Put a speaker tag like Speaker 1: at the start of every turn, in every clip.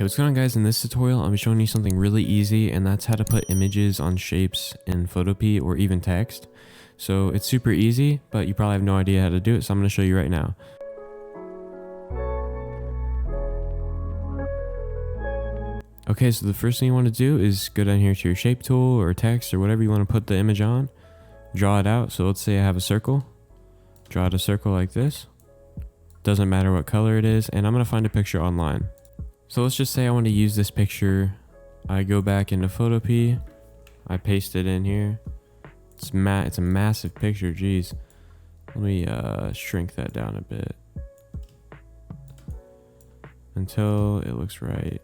Speaker 1: Hey, what's going on, guys? In this tutorial, I'm showing you something really easy, and that's how to put images on shapes in Photopea or even text. So it's super easy, but you probably have no idea how to do it, so I'm going to show you right now. Okay, so the first thing you want to do is go down here to your shape tool or text or whatever you want to put the image on. Draw it out. So let's say I have a circle. Draw out a circle like this. Doesn't matter what color it is, and I'm going to find a picture online. So let's just say I want to use this picture. I go back into Photopea. I paste it in here. It's a massive picture, geez. Let me shrink that down a bit until it looks right.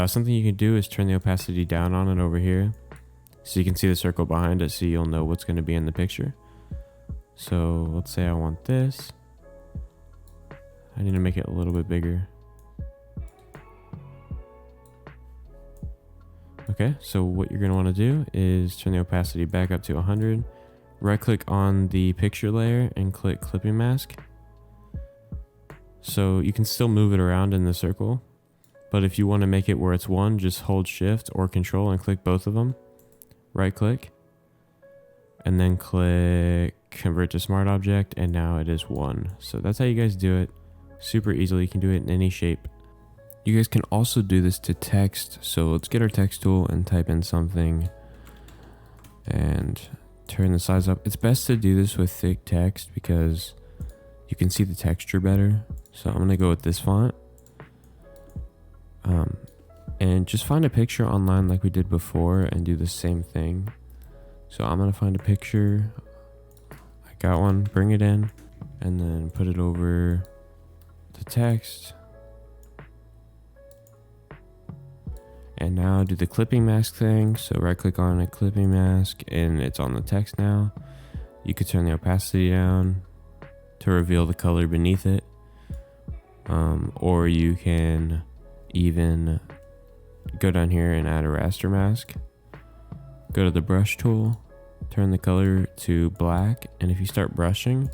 Speaker 1: Something you can do is turn the opacity down on it over here, so you can see the circle behind it, so you'll know what's going to be in the picture. So let's say I want this. I need to make it a little bit bigger. Okay, so what you're going to want to do is turn the opacity back up to 100. Right click on the picture layer and click clipping mask. So you can still move it around in the circle, but if you want to make it where it's one, just hold shift or control and click both of them. Right click and then click convert to smart object, and now it is one. So that's how you guys do it. Super easily. You can do it in any shape. You guys can also do this to text. So let's get our text tool and type in something and turn the size up. It's best to do this with thick text because you can see the texture better. So I'm going to go with this font. And just find a picture online like we did before and do the same thing. So I'm going to find a picture. I got one, bring it in, and then put it over the text. And now do the clipping mask thing. So right click on a clipping mask and it's on the text now. You could turn the opacity down to reveal the color beneath it. Or you can even go down here and add a raster mask. Go to the brush tool, turn the color to black, and if you start brushing,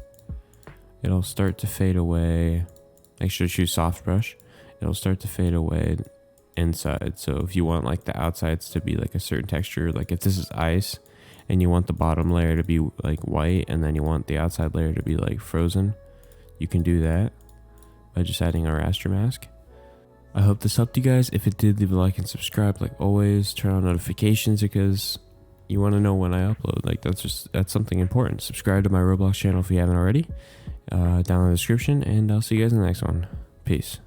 Speaker 1: it'll start to fade away. Make sure to choose soft brush. It'll start to fade away inside. So if you want like the outsides to be like a certain texture, like if this is ice and you want the bottom layer to be like white and then you want the outside layer to be like frozen, you can do that by just adding a raster mask. I hope this helped you guys. If it did, leave a like and subscribe. Like always, turn on notifications because you want to know when I upload. Like that's something important. Subscribe to my Roblox channel if you haven't already. Down in the description, and I'll see you guys in the next one. Peace.